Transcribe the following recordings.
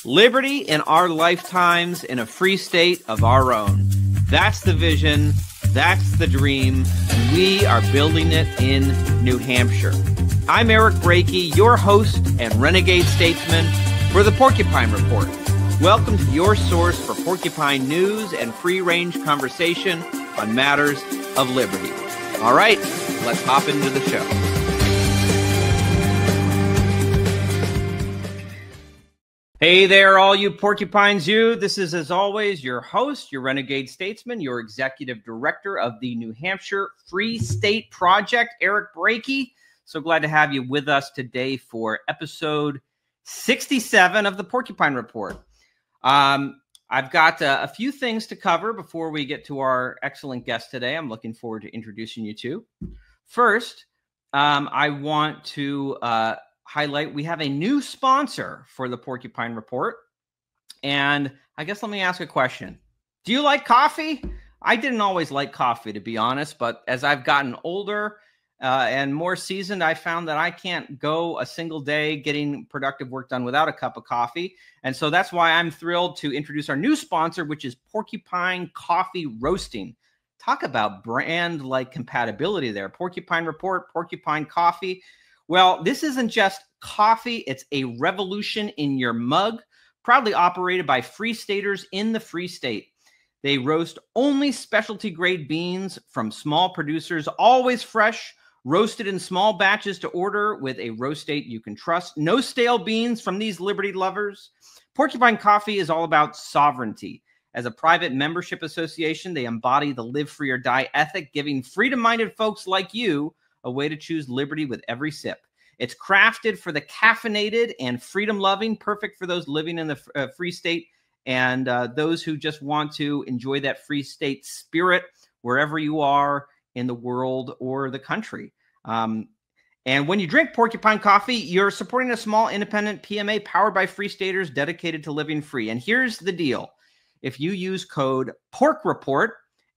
Liberty in our lifetimes in a free state of our own. That's the vision. That's the dream. We are building it in New Hampshire. I'm Eric Brakey, your host and renegade statesman for the Porcupine Report. Welcome to your source for porcupine news and free-range conversation on matters of liberty. All right, let's hop into the show. Hey there, all you porcupines, you. This is, as always, your host, your renegade statesman, your executive director of the New Hampshire Free State Project, Eric Brakey. So glad to have you with us today for episode 67 of the Porcupine Report. I've got a few things to cover before we get to our excellent guest today. I'm looking forward to introducing you to. First, I want to highlight we have a new sponsor for the Porcupine Report. And I guess let me ask a question. Do you like coffee? I didn't always like coffee, to be honest, but as I've gotten older and more seasoned, I found that I can't go a single day getting productive work done without a cup of coffee. And so that's why I'm thrilled to introduce our new sponsor, which is Porcupine Coffee Roasting. Talk about brand-like compatibility there. Porcupine Report, Porcupine Coffee. Well, this isn't just coffee. It's a revolution in your mug, proudly operated by Free Staters in the Free State. They roast only specialty grade beans from small producers, always fresh, roasted in small batches to order with a roast date you can trust. No stale beans from these liberty lovers. Porcupine Coffee is all about sovereignty. As a private membership association, they embody the live free or die ethic, giving freedom-minded folks like you a way to choose liberty with every sip. It's crafted for the caffeinated and freedom-loving, perfect for those living in the Free State and those who just want to enjoy that Free State spirit wherever you are in the world or the country. And when you drink Porcupine Coffee, you're supporting a small independent PMA powered by Free Staters dedicated to living free. And here's the deal. If you use code PORCREPORT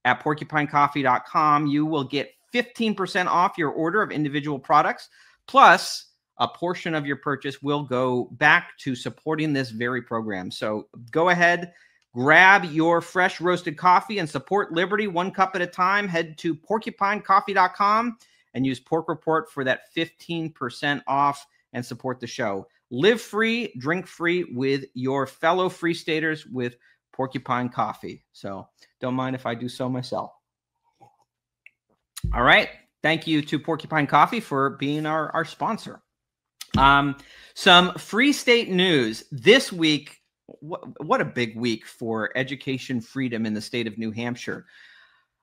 at porcupinecoffee.com, you will get 15% off your order of individual products. Plus, a portion of your purchase will go back to supporting this very program. So go ahead, grab your fresh roasted coffee and support liberty one cup at a time. Head to porcupinecoffee.com and use Pork Report for that 15% off and support the show. Live free, drink free with your fellow Free Staters with Porcupine Coffee. So don't mind if I do so myself. All right. Thank you to Porcupine Coffee for being our sponsor. Some Free State news this week. What a big week for education freedom in the state of New Hampshire.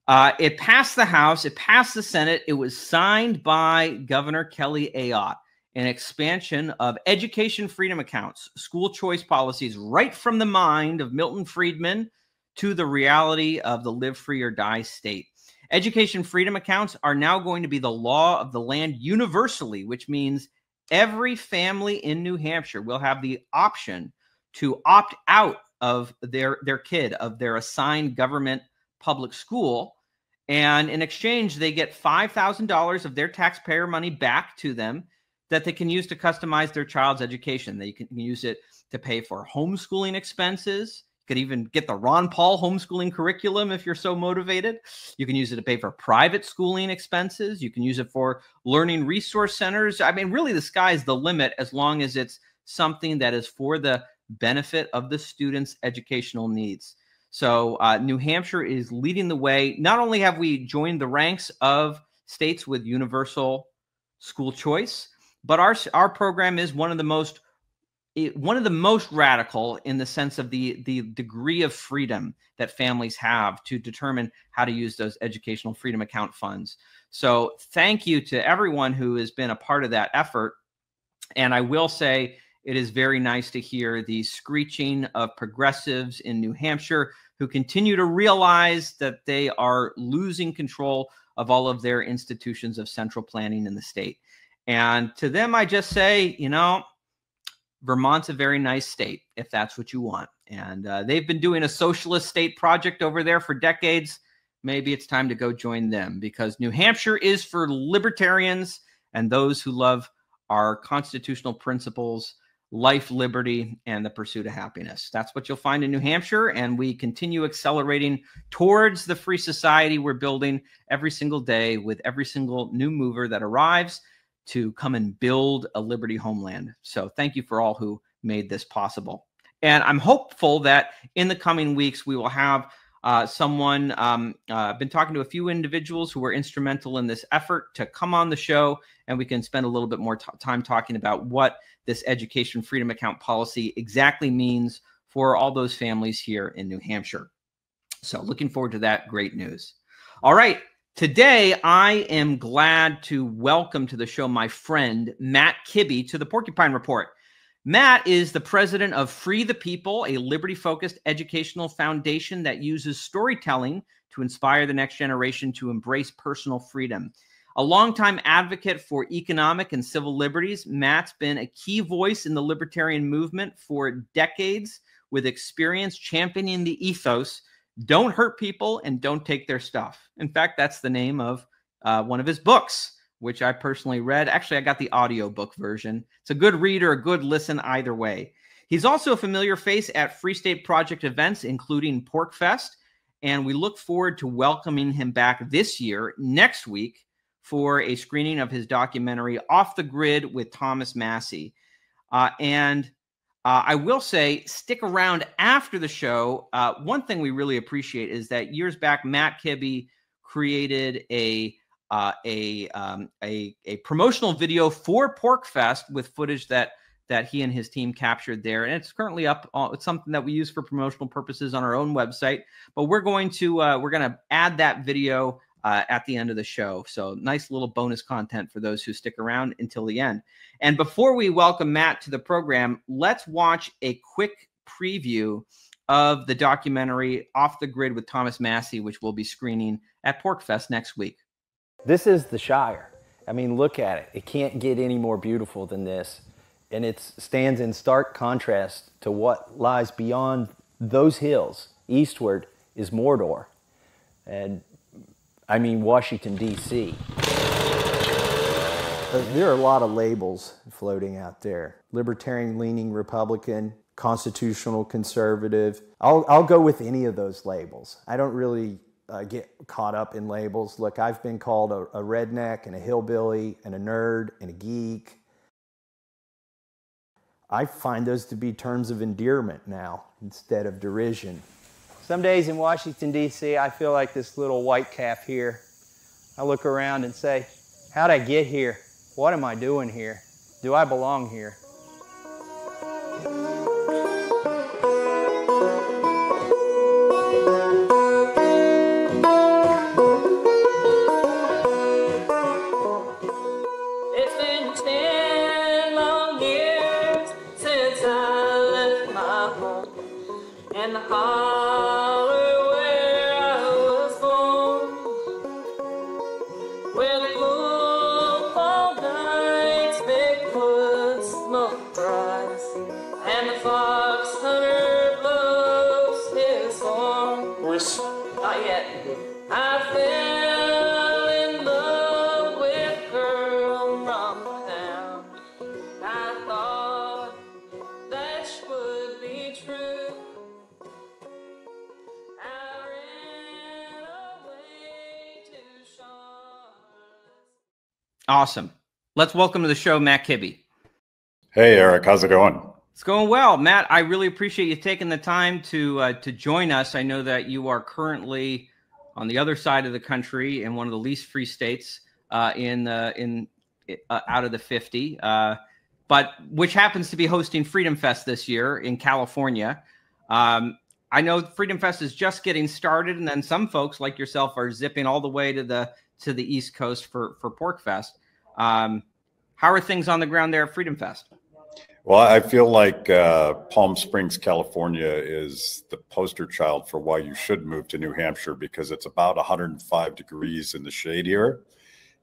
It passed the House. It passed the Senate. It was signed by Governor Kelly Ayotte, an expansion of education freedom accounts, school choice policies, right from the mind of Milton Friedman to the reality of the live free or die state. Education freedom accounts are now going to be the law of the land universally, which means every family in New Hampshire will have the option to opt out of their kid, of their assigned government public school. And in exchange, they get $5,000 of their taxpayer money back to them that they can use to customize their child's education. They can use it to pay for homeschooling expenses. Could even get the Rand Paul homeschooling curriculum if you're so motivated. You can use it to pay for private schooling expenses. You can use it for learning resource centers. I mean, really, the sky's the limit as long as it's something that is for the benefit of the students' educational needs. So New Hampshire is leading the way. Not only have we joined the ranks of states with universal school choice, but our program is one of the most radical in the sense of the degree of freedom that families have to determine how to use those educational freedom account funds. So thank you to everyone who has been a part of that effort. And I will say it is very nice to hear the screeching of progressives in New Hampshire who continue to realize that they are losing control of all of their institutions of central planning in the state. And to them, I just say, you know, Vermont's a very nice state, if that's what you want. And they've been doing a socialist state project over there for decades. Maybe it's time to go join them, because New Hampshire is for libertarians and those who love our constitutional principles life, liberty, and the pursuit of happiness. That's what you'll find in New Hampshire, and we continue accelerating towards the free society we're building every single day with every single new mover that arrives to come and build a liberty homeland. So thank you for all who made this possible. And I'm hopeful that in the coming weeks, we will have someone, I've been talking to a few individuals who were instrumental in this effort to come on the show, and we can spend a little bit more time talking about what this education freedom account policy exactly means for all those families here in New Hampshire. So looking forward to that great news. All right. Today, I am glad to welcome to the show my friend, Matt Kibbe, to the Porcupine Report. Matt is the president of Free the People, a liberty-focused educational foundation that uses storytelling to inspire the next generation to embrace personal freedom. A longtime advocate for economic and civil liberties, Matt's been a key voice in the libertarian movement for decades, with experience championing the ethos, don't hurt people and don't take their stuff. In fact, that's the name of one of his books, which I personally read. Actually, I got the audiobook version. It's a good read or a good listen either way. He's also a familiar face at Free State Project events, including PorcFest, and we look forward to welcoming him back this year, next week, for a screening of his documentary, Off the Grid with Thomas Massie. I will say, stick around after the show. One thing we really appreciate is that years back, Matt Kibbe created a promotional video for PorcFest with footage that he and his team captured there, and it's currently up. It's something that we use for promotional purposes on our own website, but we're going to add that video at the end of the show. So nice little bonus content for those who stick around until the end. And before we welcome Matt to the program, let's watch a quick preview of the documentary Off the Grid with Thomas Massie, which we'll be screening at PorcFest next week. This is the Shire. I mean, look at it. It can't get any more beautiful than this. And it stands in stark contrast to what lies beyond those hills. Eastward is Mordor. And I mean, Washington, D.C. There are a lot of labels floating out there. Libertarian-leaning Republican, constitutional conservative. I'll go with any of those labels. I don't really get caught up in labels. Look, I've been called a redneck and a hillbilly and a nerd and a geek. I find those to be terms of endearment now instead of derision. Some days in Washington, D.C., I feel like this little white calf here. I look around and say, how'd I get here? What am I doing here? Do I belong here? Awesome. Let's welcome to the show, Matt Kibbe. Hey, Eric. How's it going? It's going well. Matt, I really appreciate you taking the time to join us. I know that you are currently on the other side of the country in one of the least free states out of the 50, but which happens to be hosting Freedom Fest this year in California. I know Freedom Fest is just getting started, and then some folks like yourself are zipping all the way to the East Coast for PorcFest. How are things on the ground there at Freedom Fest? Well, I feel like Palm Springs, California is the poster child for why you should move to New Hampshire, because it's about 105 degrees in the shade here.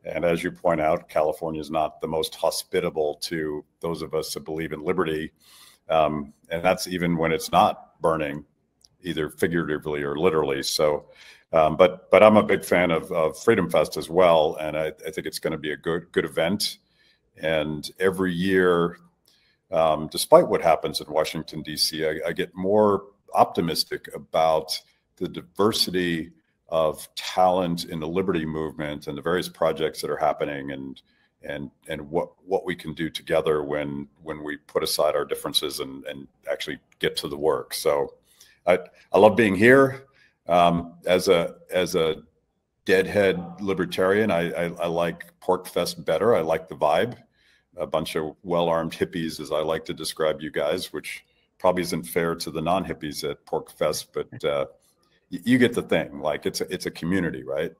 And as you point out, California is not the most hospitable to those of us that believe in liberty. And that's even when it's not burning, either figuratively or literally. So, but I'm a big fan of Freedom Fest as well. And I think it's going to be a good event. And every year despite what happens in Washington, D.C., I get more optimistic about the diversity of talent in the liberty movement and the various projects that are happening, and what we can do together when we put aside our differences and actually get to the work. So I love being here. As a deadhead libertarian, I like PorcFest better. I like the vibe. A bunch of well-armed hippies, as I like to describe you guys, which probably isn't fair to the non-hippies at PorcFest, but you get the thing. Like it's a community, right?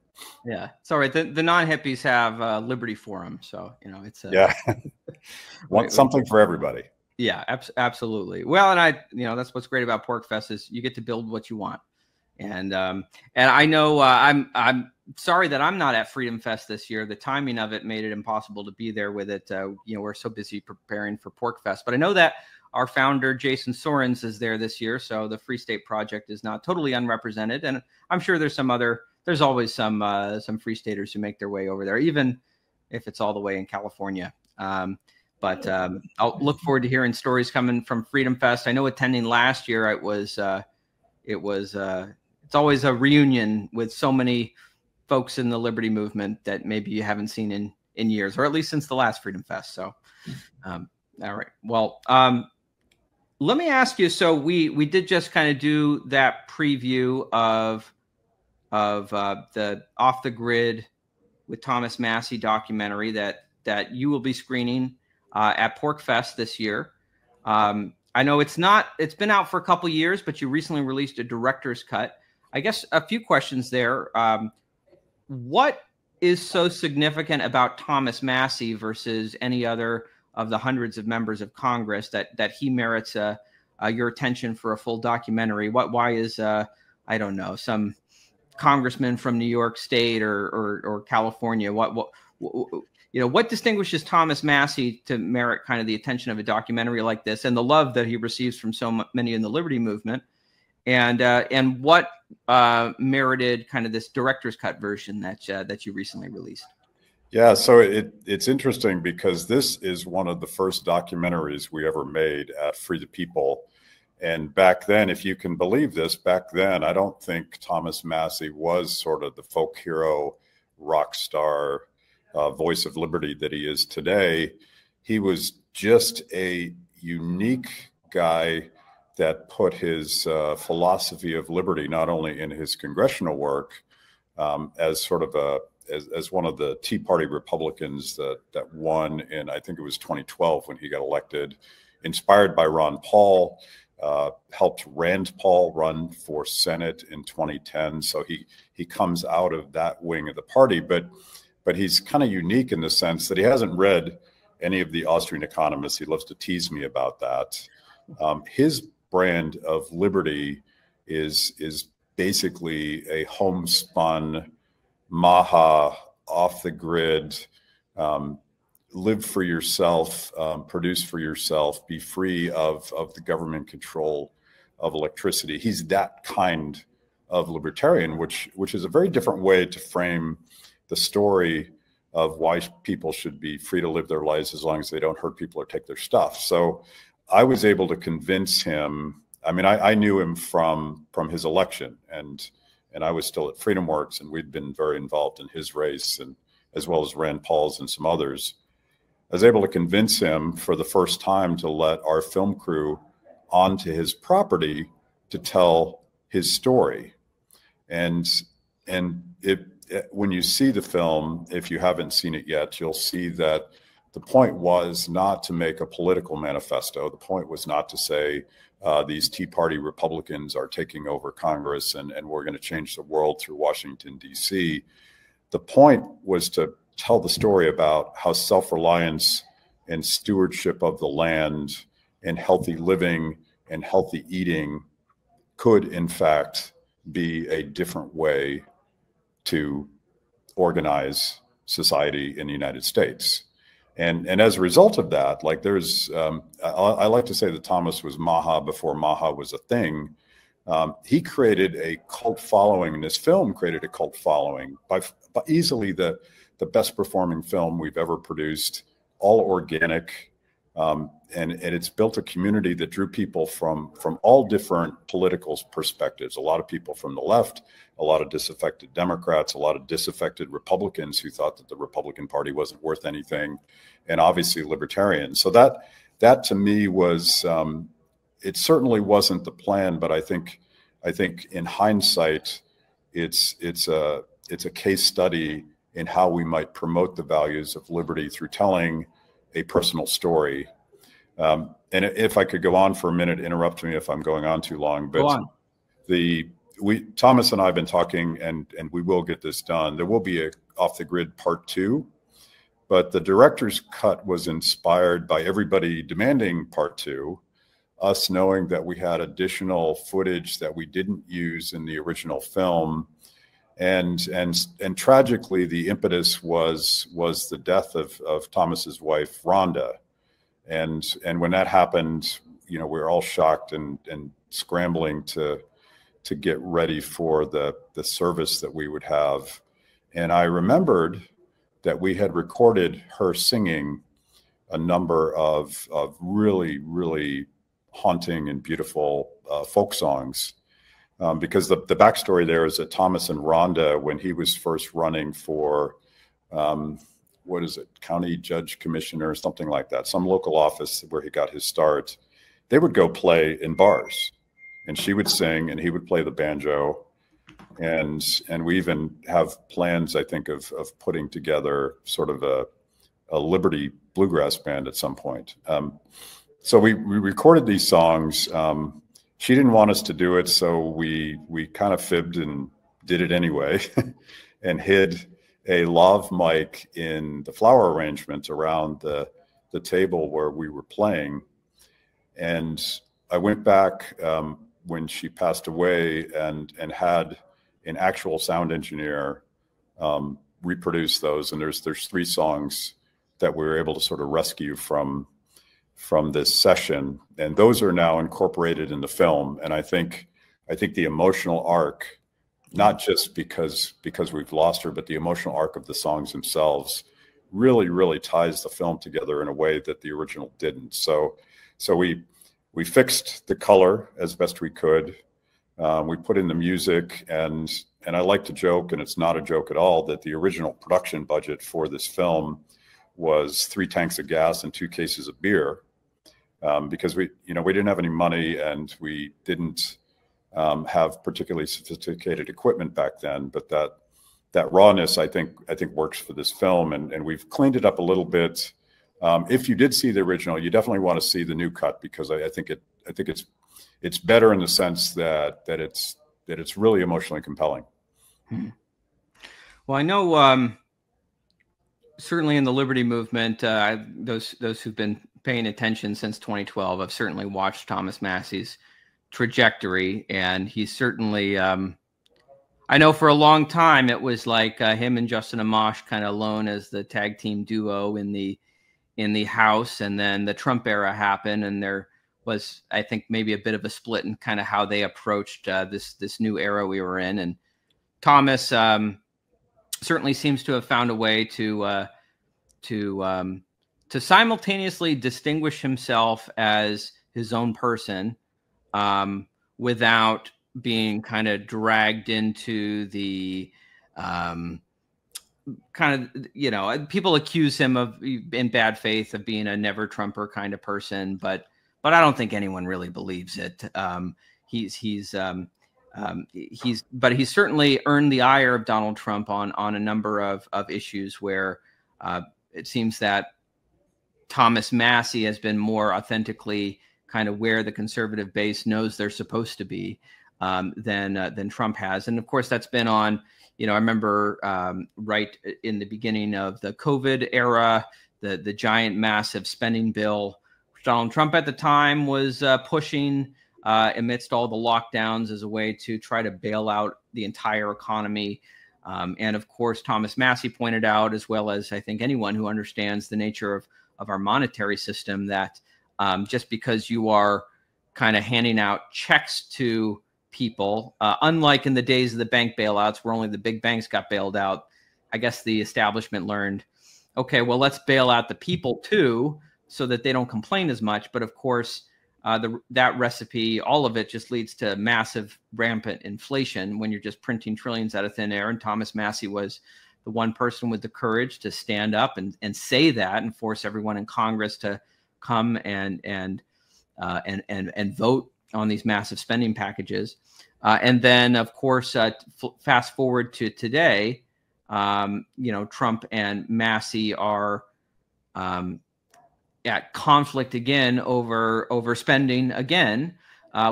Yeah, it's all right. The non-hippies have Liberty Forum, so it's yeah, want something for everybody. Yeah, absolutely. Well, and that's what's great about PorcFest is you get to build what you want. And I know I'm sorry that I'm not at Freedom Fest this year. The timing of it made it impossible to be there with it. We're so busy preparing for PorcFest, but I know that our founder Jason Sorens is there this year, so the Free State Project is not totally unrepresented. And I'm sure there's always some Free Staters who make their way over there, even if it's all the way in California. But I'll look forward to hearing stories coming from Freedom Fest. I know attending last year, it's always a reunion with so many folks in the liberty movement that maybe you haven't seen in years, or at least since the last Freedom Fest. So, all right. Well, let me ask you. So we did just kind of do that preview of the Off the Grid with Thomas Massie documentary that you will be screening at PorcFest this year. I know it's been out for a couple years, but you recently released a director's cut. I guess a few questions there. What is so significant about Thomas Massie versus any other of the hundreds of members of Congress that he merits your attention for a full documentary? Why is I don't know, some congressman from New York State or California? What distinguishes Thomas Massie to merit kind of the attention of a documentary like this, and the love that he receives from so many in the liberty movement, and what merited kind of this director's cut version that you recently released? Yeah, so it's interesting because this is one of the first documentaries we ever made at Free the People. And back then, if you can believe this, back then, I don't think Thomas Massie was sort of the folk hero, rock star, voice of liberty that he is today. He was just a unique guy that put his philosophy of liberty not only in his congressional work as sort of as one of the Tea Party Republicans that won in, I think it was 2012 when he got elected, inspired by Rand Paul, helped Rand Paul run for Senate in 2010. So he comes out of that wing of the party, but he's kind of unique in the sense that he hasn't read any of the Austrian economists. He loves to tease me about that. His brand of liberty is basically a homespun, Maha, off the grid, live for yourself, produce for yourself, be free of the government control of electricity. He's that kind of libertarian, which is a very different way to frame the story of why people should be free to live their lives as long as they don't hurt people or take their stuff. So I was able to convince him. I mean, I knew him from his election, and I was still at FreedomWorks, and we'd been very involved in his race, and as well as Rand Paul's and some others. I was able to convince him for the first time to let our film crew onto his property to tell his story. And when you see the film, if you haven't seen it yet, you'll see that the point was not to make a political manifesto. The point was not to say these Tea Party Republicans are taking over Congress and we're going to change the world through Washington, D.C. The point was to tell the story about how self-reliance and stewardship of the land and healthy living and healthy eating could, in fact, be a different way to organize society in the United States. And as a result of that, like there's, I like to say that Thomas was Maha before Maha was a thing. He created a cult following, and this film created a cult following by easily the best performing film we've ever produced, all organic, And it's built a community that drew people from all different political perspectives. A lot of people from the left, a lot of disaffected Democrats, a lot of disaffected Republicans who thought that the Republican Party wasn't worth anything, and obviously libertarians. So that to me was, it certainly wasn't the plan, but I think in hindsight, it's a case study in how we might promote the values of liberty through telling a personal story. And if I could go on for a minute, interrupt me if I'm going on too long. But Thomas and I have been talking, and we will get this done. There will be a Off the Grid Part 2, but the director's cut was inspired by everybody demanding Part 2, us knowing that we had additional footage that we didn't use in the original film. And tragically, the impetus was the death of Thomas's wife, Rhonda. And when that happened, we were all shocked and scrambling to get ready for the service that we would have. And I remembered that we had recorded her singing a number of really, really haunting and beautiful folk songs. Because the backstory there is that Thomas and Rhonda, when he was first running for, what is it, county judge commissioner, something like that, some local office where he got his start, they would go play in bars, and she would sing and he would play the banjo. And we even have plans, I think, of putting together sort of a Liberty bluegrass band at some point. So we recorded these songs. She didn't want us to do it, so we kind of fibbed and did it anyway and hid a lav mic in the flower arrangement around the table where we were playing. And I went back when she passed away and had an actual sound engineer reproduce those. And there's 3 songs that we were able to sort of rescue from this session, and those are now incorporated in the film. And I think the emotional arc, not just because we've lost her, but the emotional arc of the songs themselves really, really ties the film together in a way that the original didn't. So we fixed the color as best we could. We put in the music, and I like to joke, and it's not a joke at all, that the original production budget for this film was 3 tanks of gas and 2 cases of beer. Because we didn't have any money, and we didn't have particularly sophisticated equipment back then. But that rawness, I think works for this film, and we've cleaned it up a little bit. If you did see the original, you definitely want to see the new cut, because I think it's better in the sense that it's really emotionally compelling. Well, I know certainly in the Liberty movement, those who've been paying attention since 2012, I've certainly watched Thomas Massie's trajectory, and he's certainly, I know for a long time it was like him and Justin Amash kind of alone as the tag team duo in the House, and then the Trump era happened, and there was, I think, maybe a bit of a split in kind of how they approached this new era we were in. And Thomas certainly seems to have found a way to simultaneously distinguish himself as his own person, without being kind of dragged into the people accuse him of, in bad faith, of being a never Trumper kind of person, but I don't think anyone really believes it. He's certainly earned the ire of Donald Trump on a number of issues where it seems that Thomas Massie has been more authentically kind of where the conservative base knows they're supposed to be than Trump has. And of course, that's been on, I remember right in the beginning of the COVID era, the giant, massive spending bill, which Donald Trump at the time was pushing amidst all the lockdowns as a way to try to bail out the entire economy. And of course, Thomas Massie pointed out, as well as I think anyone who understands the nature of our monetary system, that just because you are kind of handing out checks to people, unlike in the days of the bank bailouts where only the big banks got bailed out, I guess the establishment learned, okay, well, let's bail out the people too, so that they don't complain as much. But of course, that recipe, all of it just leads to massive rampant inflation when you're just printing trillions out of thin air. And Thomas Massie was the one person with the courage to stand up and say that and force everyone in Congress to come and vote on these massive spending packages. And then, of course, fast forward to today, Trump and Massie are at conflict again over spending again,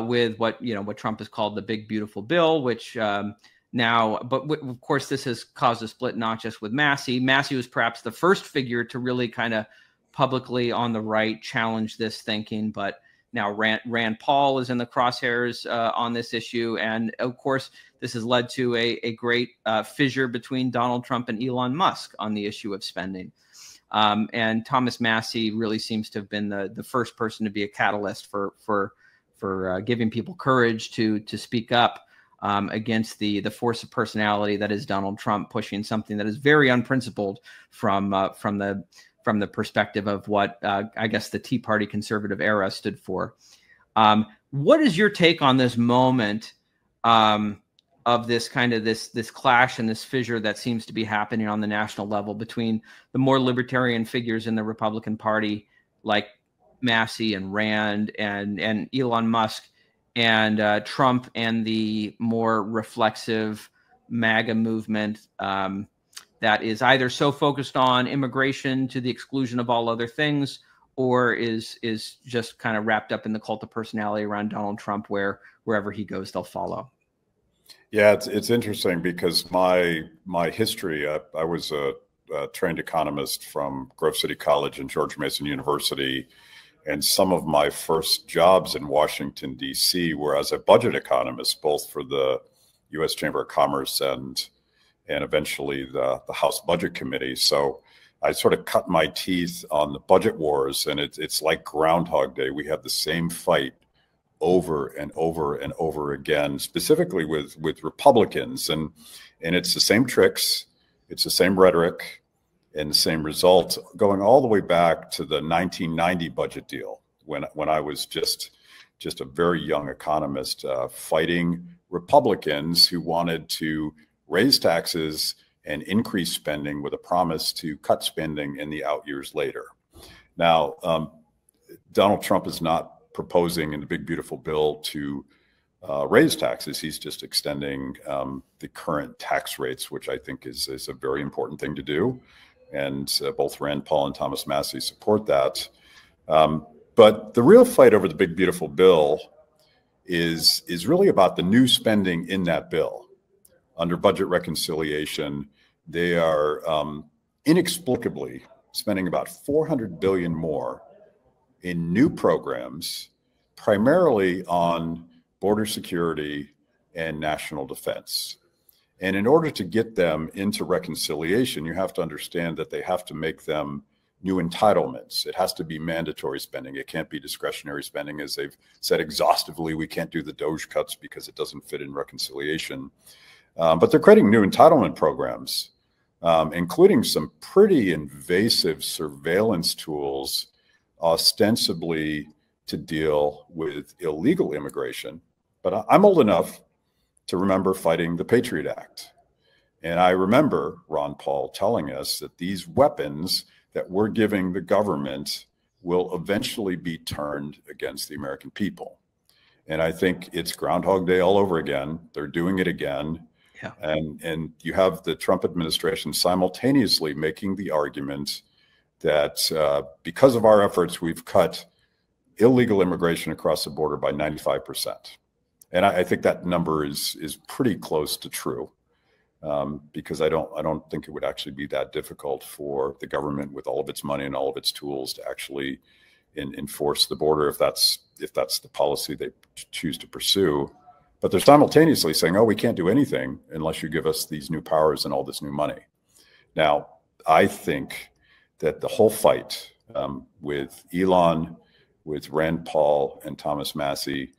with what Trump has called the big beautiful bill, which of course this has caused a split not just with Massie. Massie was perhaps the first figure to really kind of publicly on the right challenge this thinking, but now Rand Paul is in the crosshairs on this issue, and of course this has led to a great fissure between Donald Trump and Elon Musk on the issue of spending. And Thomas Massie really seems to have been the first person to be a catalyst for giving people courage to speak up against the force of personality that is Donald Trump, pushing something that is very unprincipled from the perspective of what I guess the Tea Party conservative era stood for. What is your take on this moment of this kind of this clash and this fissure that seems to be happening on the national level between the more libertarian figures in the Republican Party, like Massie and Rand and Elon Musk, and Trump and the more reflexive MAGA movement that is either so focused on immigration to the exclusion of all other things, or is just kind of wrapped up in the cult of personality around Donald Trump, where wherever he goes, they'll follow? Yeah, it's interesting because my history, I was a trained economist from Grove City College and George Mason University, and some of my first jobs in Washington, D.C. were as a budget economist, both for the U.S. Chamber of Commerce and eventually the House Budget Committee. So I sort of cut my teeth on the budget wars, and it's like Groundhog Day. We have the same fight over and over and over again, specifically with Republicans, and it's the same tricks, it's the same rhetoric, and the same result, going all the way back to the 1990 budget deal, when I was just a very young economist, fighting Republicans who wanted to raise taxes and increase spending with a promise to cut spending in the out years later. Now, Donald Trump is not proposing in the big beautiful bill to raise taxes. He's just extending the current tax rates, which I think is a very important thing to do. And both Rand Paul and Thomas Massie support that. But the real fight over the big beautiful bill is really about the new spending in that bill. Under budget reconciliation, they are inexplicably spending about $400 billion more in new programs, primarily on border security and national defense. And in order to get them into reconciliation, you have to understand that they have to make them new entitlements. It has to be mandatory spending. It can't be discretionary spending. As they've said exhaustively, we can't do the DOGE cuts because it doesn't fit in reconciliation. But they're creating new entitlement programs, including some pretty invasive surveillance tools, ostensibly to deal with illegal immigration. But I'm old enough to remember fighting the Patriot Act. And I remember Ron Paul telling us that these weapons that we're giving the government will eventually be turned against the American people. And I think it's Groundhog Day all over again. They're doing it again. Yeah. And you have the Trump administration simultaneously making the argument that because of our efforts, we've cut illegal immigration across the border by 95%. And I think that number is pretty close to true, because I don't think it would actually be that difficult for the government, with all of its money and all of its tools, to actually enforce the border if that's the policy they choose to pursue. But they're simultaneously saying, oh, we can't do anything unless you give us these new powers and all this new money. Now, I think that the whole fight with Elon, with Rand Paul and Thomas Massie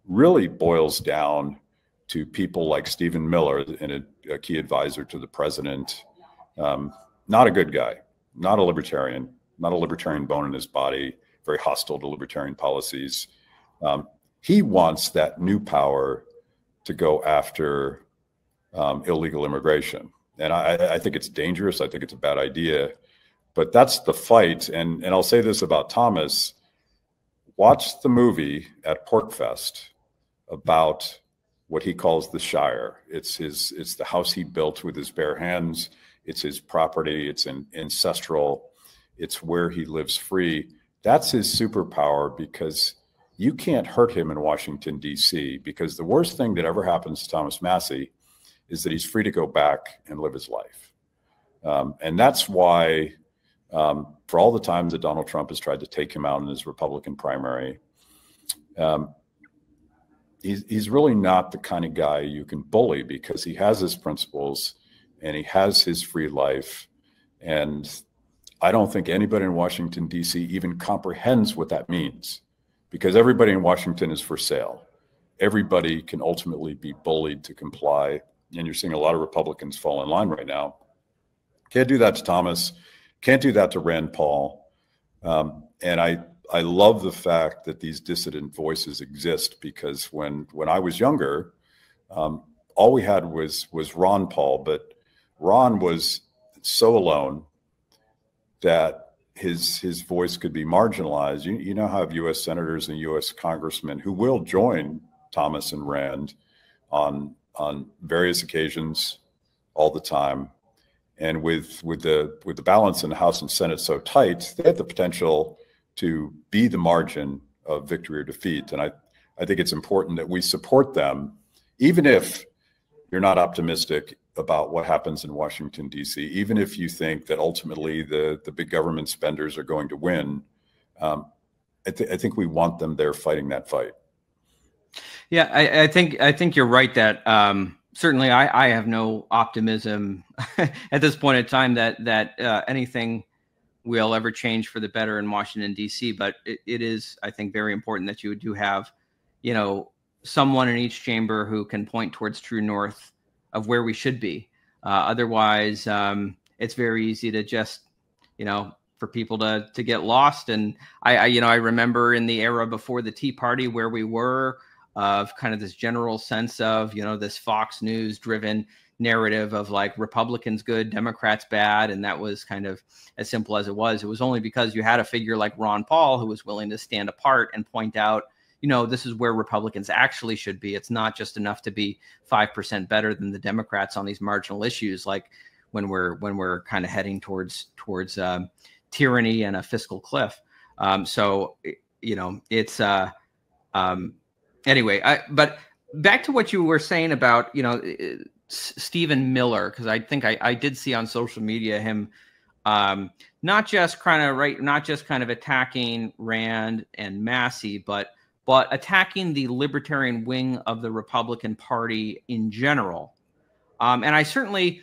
really boils down to people like Stephen Miller, and a key advisor to the president. Not a good guy, not a libertarian, not a libertarian bone in his body, very hostile to libertarian policies. He wants that new power to go after illegal immigration. And I think it's dangerous. I think it's a bad idea. But that's the fight. And I'll say this about Thomas. Watch the movie at PorcFest about what he calls the Shire. It's the house he built with his bare hands. It's his property. It's ancestral. It's where he lives free. That's his superpower, because you can't hurt him in Washington, D.C., because the worst thing that ever happens to Thomas Massie is that he's free to go back and live his life. And that's why, for all the times that Donald Trump has tried to take him out in his Republican primary, he's really not the kind of guy you can bully, because he has his principles and he has his free life. And I don't think anybody in Washington, D.C. even comprehends what that means, because everybody in Washington is for sale. Everybody can ultimately be bullied to comply. And you're seeing a lot of Republicans fall in line right now. Can't do that to Thomas. Can't do that to Rand Paul. And I love the fact that these dissident voices exist, because when I was younger, all we had was Ron Paul, but Ron was so alone that his voice could be marginalized. You now have U.S. senators and U.S. congressmen who will join Thomas and Rand on various occasions all the time. And with the balance in the House and Senate so tight, they have the potential to be the margin of victory or defeat. And I think it's important that we support them, even if you're not optimistic about what happens in Washington, D.C., even if you think that ultimately the big government spenders are going to win. I think we want them there fighting that fight. Yeah, I think you're right that certainly I have no optimism at this point in time that anything will ever change for the better in Washington, D.C. But it is, I think, very important that you do have, someone in each chamber who can point towards true north of where we should be. Otherwise, it's very easy to just, for people to get lost. And I remember in the era before the Tea Party where we were, of kind of this general sense of, this Fox News driven narrative of like Republicans good, Democrats bad. And that was kind of as simple as it was. It was only because you had a figure like Ron Paul who was willing to stand apart and point out, this is where Republicans actually should be. It's not just enough to be 5% better than the Democrats on these marginal issues, like when we're kind of heading towards tyranny and a fiscal cliff. It's anyway. But back to what you were saying about Stephen Miller, because I think I did see on social media him not just kind of attacking Rand and Massie, but attacking the libertarian wing of the Republican Party in general. And I certainly,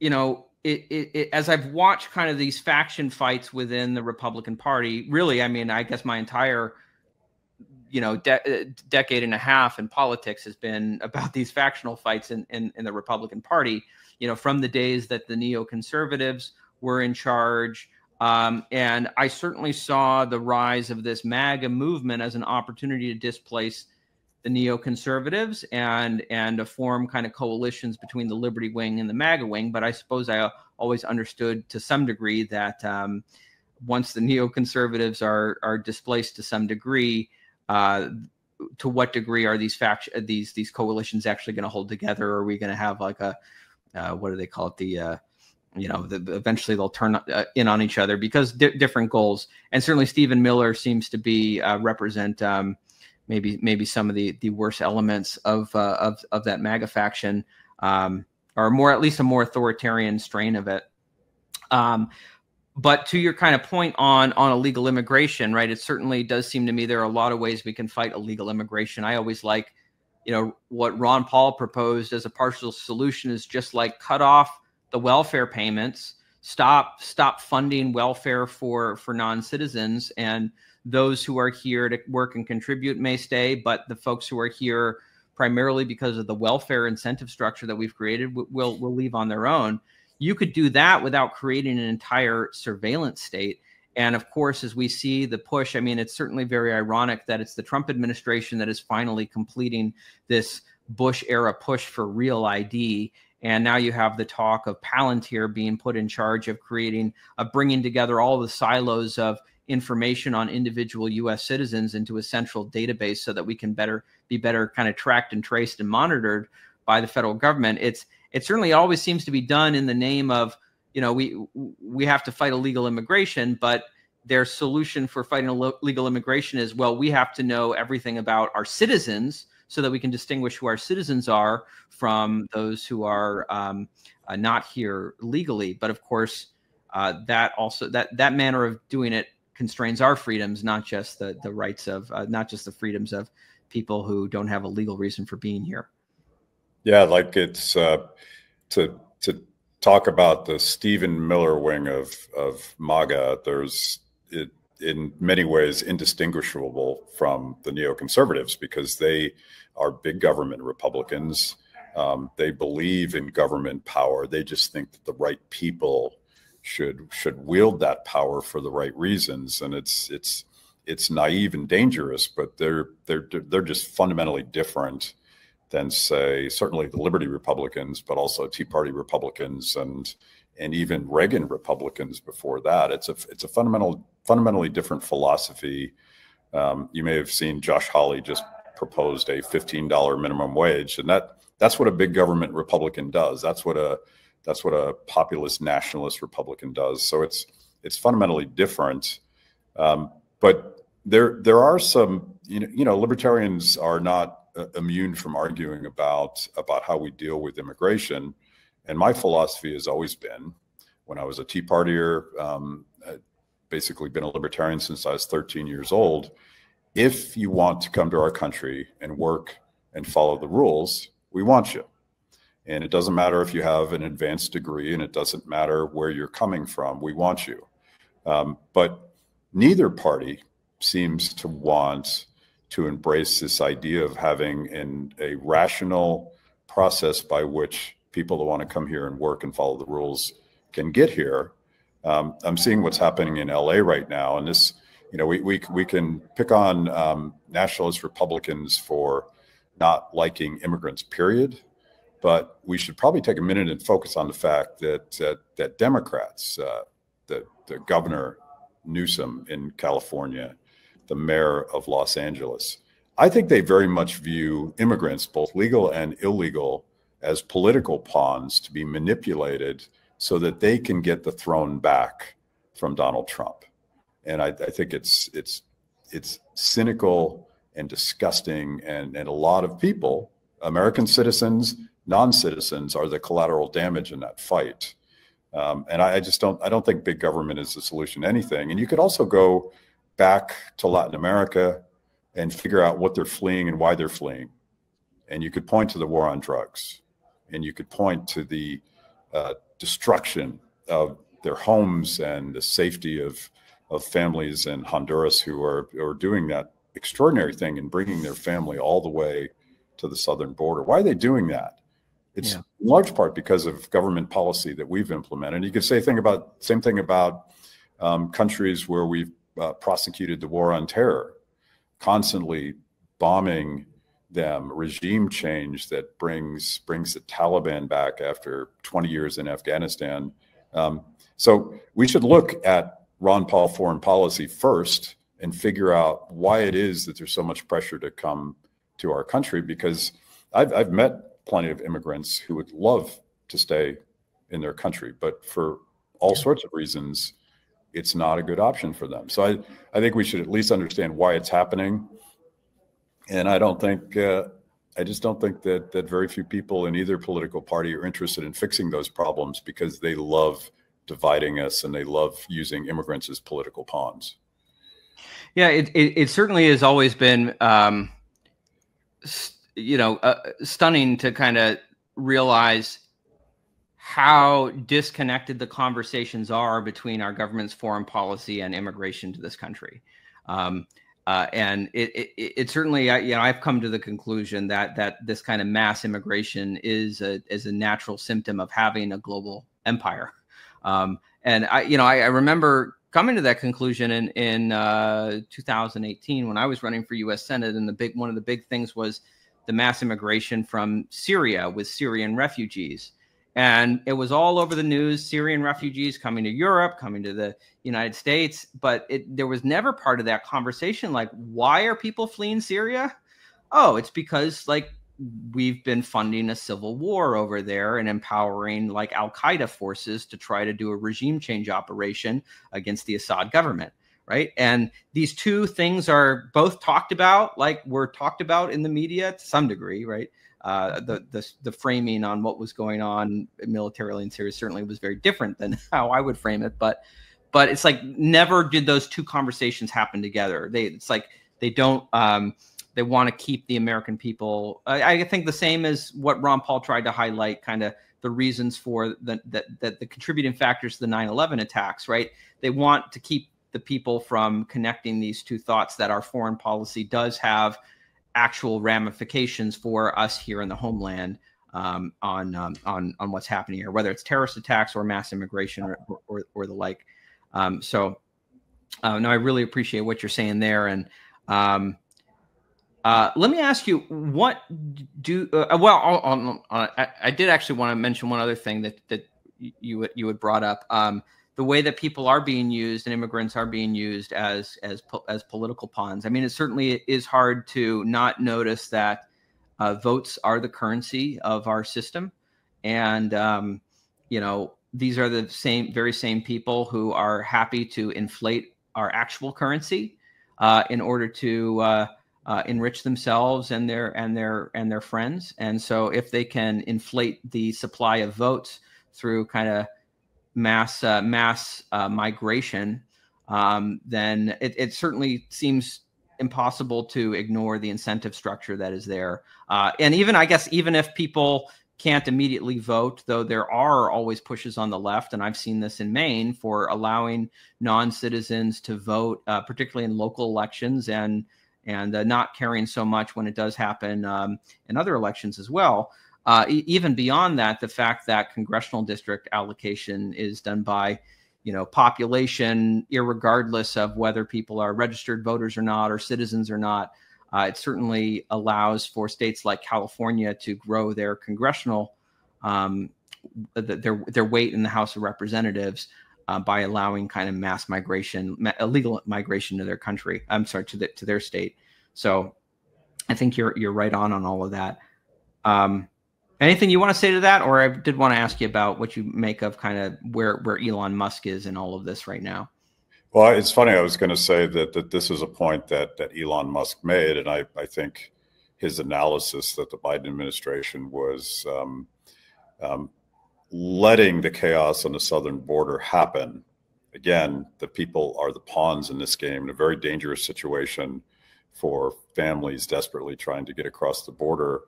as I've watched kind of these faction fights within the Republican Party, really, I mean, I guess my entire, decade and a half in politics has been about these factional fights in the Republican Party, from the days that the neoconservatives were in charge. And I certainly saw the rise of this MAGA movement as an opportunity to displace the neoconservatives and to form kind of coalitions between the Liberty wing and the MAGA wing. But I suppose I always understood to some degree that once the neoconservatives are displaced to some degree, to what degree are these coalitions actually going to hold together? Or are we going to have like a what do they call it? Eventually they'll turn in on each other because different goals. And certainly Stephen Miller seems to be represent maybe some of the worst elements of that MAGA faction, or more, at least a more authoritarian strain of it. But to your kind of point on illegal immigration, right? It certainly does seem to me there are a lot of ways we can fight illegal immigration. I always like, what Ron Paul proposed as a partial solution is just like cut off the welfare payments, stop funding welfare for non-citizens, and those who are here to work and contribute may stay, but the folks who are here primarily because of the welfare incentive structure that we've created will leave on their own. You could do that without creating an entire surveillance state. And of course, as we see the push, I mean, it's certainly very ironic that it's the Trump administration that is finally completing this Bush era push for real ID. And now you have the talk of Palantir being put in charge of bringing together all the silos of information on individual U.S. citizens into a central database so that we can be better kind of tracked and traced and monitored by the federal government. It certainly always seems to be done in the name of, we have to fight illegal immigration, but their solution for fighting illegal immigration is, well, we have to know everything about our citizens so that we can distinguish who our citizens are from those who are not here legally. But of course, that manner of doing it constrains our freedoms, not just the rights of, not just the freedoms of people who don't have a legal reason for being here. Yeah, like it's to talk about the Stephen Miller wing of MAGA. There's it in many ways indistinguishable from the neoconservatives because they are big government Republicans. They believe in government power. They just think that the right people should wield that power for the right reasons, and it's naive and dangerous. But they're just fundamentally different than, say, certainly the Liberty Republicans, but also Tea Party Republicans and even Reagan Republicans before that. It's a fundamentally different philosophy. You may have seen Josh Hawley just proposed a $15 minimum wage, and that's what a big government Republican does. That's what a populist nationalist Republican does. So it's fundamentally different. But there are some, libertarians are not immune from arguing about how we deal with immigration. And my philosophy has always been, when I was a Tea Partier, I'd basically been a libertarian since I was 13 years old. If you want to come to our country and work and follow the rules, we want you. And it doesn't matter if you have an advanced degree, and it doesn't matter where you're coming from, we want you. But neither party seems to want to embrace this idea of having a rational process by which people that want to come here and work and follow the rules can get here. I'm seeing what's happening in LA right now, and this, we can pick on nationalist Republicans for not liking immigrants, period. But we should probably take a minute and focus on the fact that Democrats, the Governor Newsom in California, the mayor of Los Angeles, I think they very much view immigrants, both legal and illegal, as political pawns to be manipulated so that they can get the throne back from Donald Trump. And I think it's cynical and disgusting, and a lot of people, American citizens, non-citizens, are the collateral damage in that fight. And I don't think big government is the solution to anything. And you could also go back to Latin America and figure out what they're fleeing and why they're fleeing. And you could point to the war on drugs, and you could point to the destruction of their homes and the safety of families in Honduras who are doing that extraordinary thing and bringing their family all the way to the southern border. Why are they doing that? It's in large part because of government policy that we've implemented. You could say same thing about countries where we've prosecuted the war on terror, constantly bombing them, regime change that brings the Taliban back after 20 years in Afghanistan. So we should look at Rand Paul foreign policy first and figure out why it is that there's so much pressure to come to our country, because I've met plenty of immigrants who would love to stay in their country, but for all sorts of reasons, it's not a good option for them. So I think we should at least understand why it's happening. And I just don't think that very few people in either political party are interested in fixing those problems, because they love dividing us and they love using immigrants as political pawns. Yeah, it certainly has always been, stunning to kind of realize how disconnected the conversations are between our government's foreign policy and immigration to this country. And it certainly, I've come to the conclusion that this kind of mass immigration is a natural symptom of having a global empire. And I remember a coming to that conclusion in 2018 when I was running for U.S. Senate, and one of the big things was the mass immigration from Syria with Syrian refugees. And it was all over the news, Syrian refugees coming to Europe, coming to the United States. But there was never part of that conversation like, why are people fleeing Syria? Oh, it's because like we've been funding a civil war over there and empowering like Al-Qaeda forces to try to do a regime change operation against the Assad government. Right. And these two things are both talked about, like were talked about in the media to some degree. Right. The framing on what was going on militarily in Syria certainly was very different than how I would frame it. But it's like never did those two conversations happen together. It's like they don't they want to keep the American people. I think the same as what Ron Paul tried to highlight, kind of the reasons for the contributing factors to the 9/11 attacks. Right. They want to keep the people from connecting these two thoughts that our foreign policy does have actual ramifications for us here in the homeland on what's happening here, whether it's terrorist attacks or mass immigration or the like. No, I really appreciate what you're saying there. And let me ask you, what do I did actually want to mention one other thing that you had brought up. The way that people are being used and immigrants are being used as political pawns. I mean, it certainly is hard to not notice that votes are the currency of our system. And, these are the very same people who are happy to inflate our actual currency in order to enrich themselves and their friends. And so if they can inflate the supply of votes through kind of mass migration, then it certainly seems impossible to ignore the incentive structure that is there. And even, I guess, even if people can't immediately vote, though there are always pushes on the left, and I've seen this in Maine, for allowing non-citizens to vote, particularly in local elections, and not caring so much when it does happen in other elections as well. Even beyond that, the fact that congressional district allocation is done by, population, irregardless of whether people are registered voters or not, or citizens or not, it certainly allows for states like California to grow their congressional, their weight in the House of Representatives by allowing kind of mass migration, illegal migration to their country. I'm sorry, to their state. So I think you're right on all of that. Anything you want to say to that? Or I did want to ask you about what you make of kind of where Elon Musk is in all of this right now. Well, it's funny. I was going to say that this is a point that Elon Musk made, and I think his analysis that the Biden administration was letting the chaos on the southern border happen. Again, the people are the pawns in this game, in a very dangerous situation for families desperately trying to get across the border.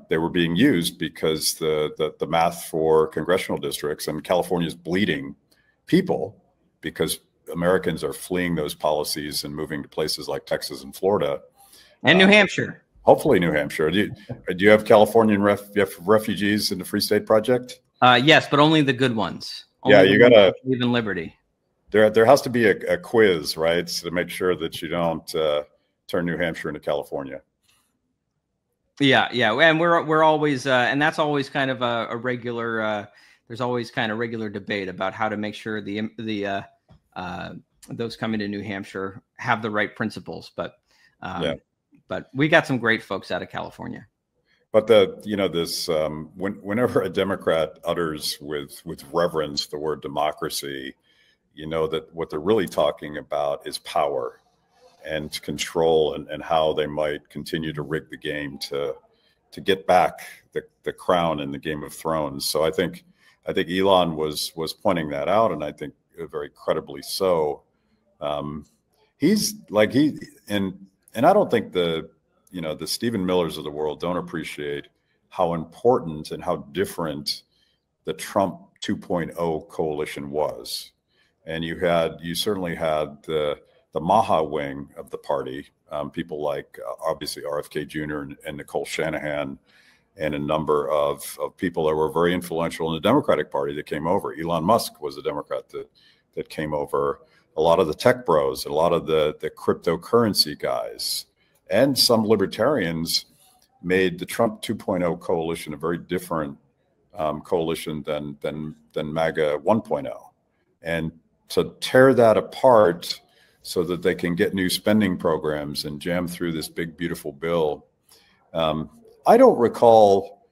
They were being used because the math for congressional districts, and California is bleeding people because Americans are fleeing those policies and moving to places like Texas and Florida. And New Hampshire. Hopefully New Hampshire. Do you have Californian refugees in the Free State Project? Yes, but only the good ones. Only yeah, you got to live in liberty. There has to be a quiz, right, so to make sure that you don't turn New Hampshire into California. Yeah, and we're always and that's always kind of a regular. There's always kind of regular debate about how to make sure those coming to New Hampshire have the right principles. But we got some great folks out of California. But whenever a Democrat utters with reverence the word democracy, you know that what they're really talking about is power and control, and how they might continue to rig the game to get back the crown in the Game of Thrones. So I think Elon was pointing that out, and I think very credibly so. He's like and I don't think the Stephen Millers of the world don't appreciate how important and how different the Trump 2.0 coalition was. And you certainly had the Maha wing of the party, people like obviously RFK Jr. and Nicole Shanahan, and a number of people that were very influential in the Democratic Party that came over. Elon Musk was a Democrat that that came over, a lot of the tech bros, a lot of the cryptocurrency guys, and some libertarians made the Trump 2.0 coalition a very different coalition than MAGA 1.0. And to tear that apart so that they can get new spending programs and jam through this big, beautiful bill. I don't recall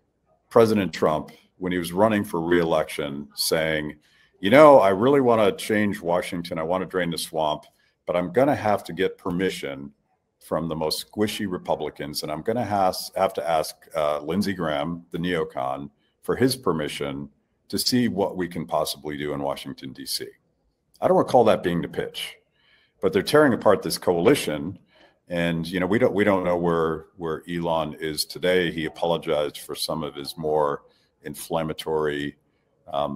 President Trump, when he was running for re-election, saying, you know, I really want to change Washington. I want to drain the swamp, but I'm going to have to get permission from the most squishy Republicans. And I'm going to have to ask Lindsey Graham, the neocon, for his permission to see what we can possibly do in Washington, D.C. I don't recall that being the pitch, but they're tearing apart this coalition. And, you know, we don't know where Elon is today. He apologized for some of his more inflammatory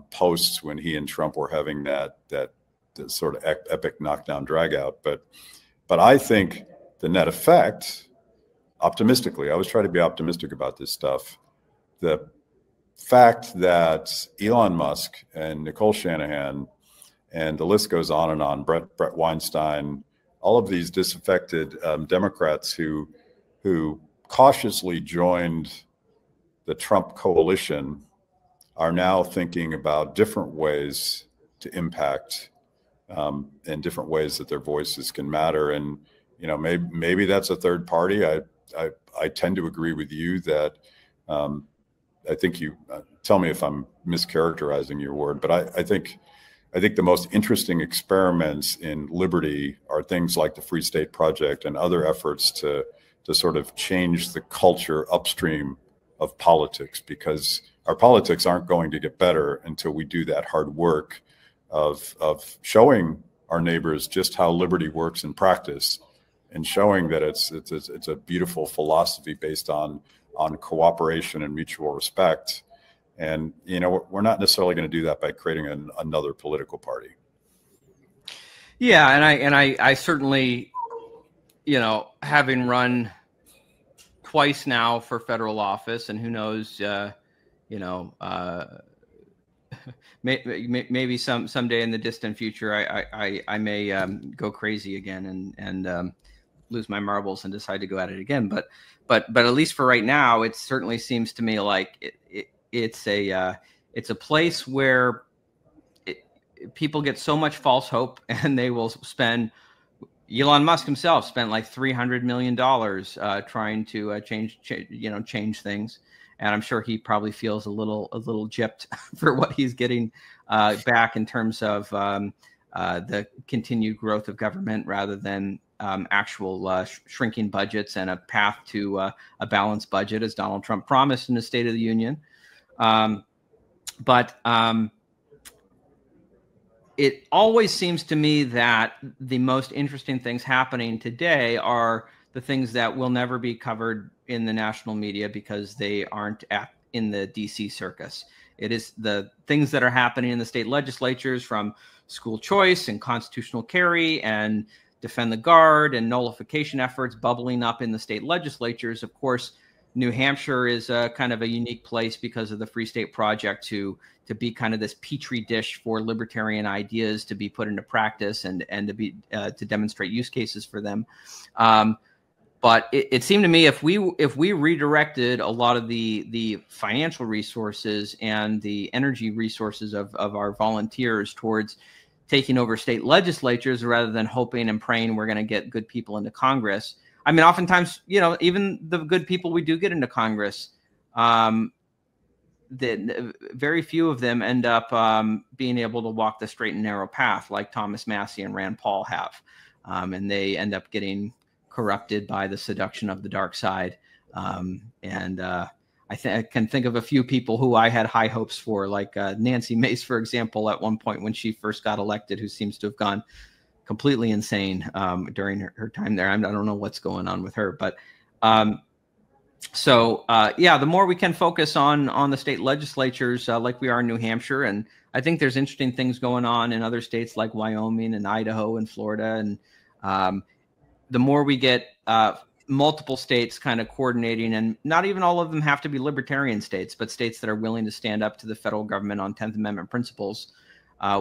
posts when he and Trump were having that sort of epic knockdown drag out. But I think the net effect, optimistically, I always try to be optimistic about this stuff. The fact that Elon Musk and Nicole Shanahan, and the list goes on and on, Brett Weinstein, all of these disaffected Democrats who cautiously joined the Trump coalition are now thinking about different ways to impact and different ways that their voices can matter. And, you know, maybe that's a third party. I tend to agree with you that I think you tell me if I'm mischaracterizing your word, but I think the most interesting experiments in liberty are things like the Free State Project and other efforts to sort of change the culture upstream of politics, because our politics aren't going to get better until we do that hard work of showing our neighbors just how liberty works in practice, and showing that it's a beautiful philosophy based on cooperation and mutual respect. And, you know, we're not necessarily going to do that by creating another political party. Yeah, and I certainly, you know, having run twice now for federal office, and who knows, you know, maybe someday in the distant future, I may go crazy again and lose my marbles and decide to go at it again. But at least for right now, it certainly seems to me like it's a place where people get so much false hope, and they will spend. Elon Musk himself spent like $300 million trying to change things, and I'm sure he probably feels a little gypped for what he's getting back in terms of the continued growth of government rather than actual shrinking budgets and a path to a balanced budget, as Donald Trump promised in the State of the Union. But it always seems to me that the most interesting things happening today are the things that will never be covered in the national media because they aren't in the DC circus. It is the things that are happening in the state legislatures, from school choice and constitutional carry and defend the guard and nullification efforts bubbling up in the state legislatures. Of course, New Hampshire is kind of a unique place because of the Free State Project to be kind of this petri dish for libertarian ideas to be put into practice and to be to demonstrate use cases for them. But it seemed to me if we redirected a lot of the financial resources and the energy resources of our volunteers towards taking over state legislatures rather than hoping and praying we're going to get good people into Congress. I mean, oftentimes, you know, even the good people we do get into Congress, very few of them end up being able to walk the straight and narrow path like Thomas Massie and Rand Paul have. And they end up getting corrupted by the seduction of the dark side. I can think of a few people who I had high hopes for, like Nancy Mace, for example, at one point when she first got elected, who seems to have gone completely insane during her time there. I don't know what's going on with her, but yeah, the more we can focus on the state legislatures like we are in New Hampshire, and I think there's interesting things going on in other states like Wyoming and Idaho and Florida, and the more we get multiple states kind of coordinating, and not even all of them have to be libertarian states, but states that are willing to stand up to the federal government on 10th Amendment principles.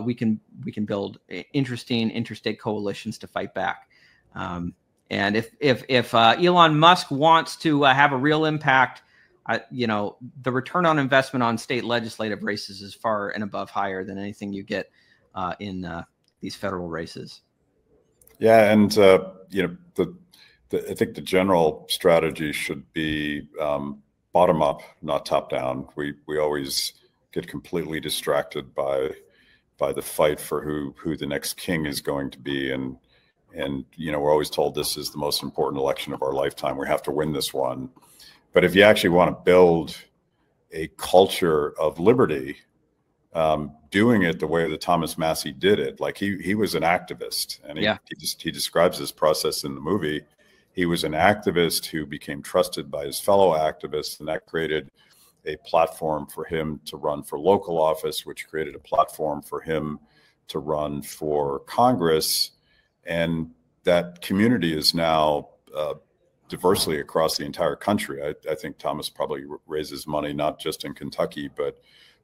we can build interesting interstate coalitions to fight back. And if Elon Musk wants to have a real impact, the return on investment on state legislative races is far and above higher than anything you get in these federal races. Yeah, and I think the general strategy should be bottom up, not top down. We always get completely distracted by the fight for who the next king is going to be, and we're always told this is the most important election of our lifetime. We have to win this one. But if you actually want to build a culture of liberty, doing it the way that Thomas Massie did it, like he was an activist, and he describes this process in the movie. He was an activist who became trusted by his fellow activists, and that created a platform for him to run for local office, which created a platform for him to run for Congress. And that community is now diversely across the entire country. I think Thomas probably raises money not just in Kentucky, but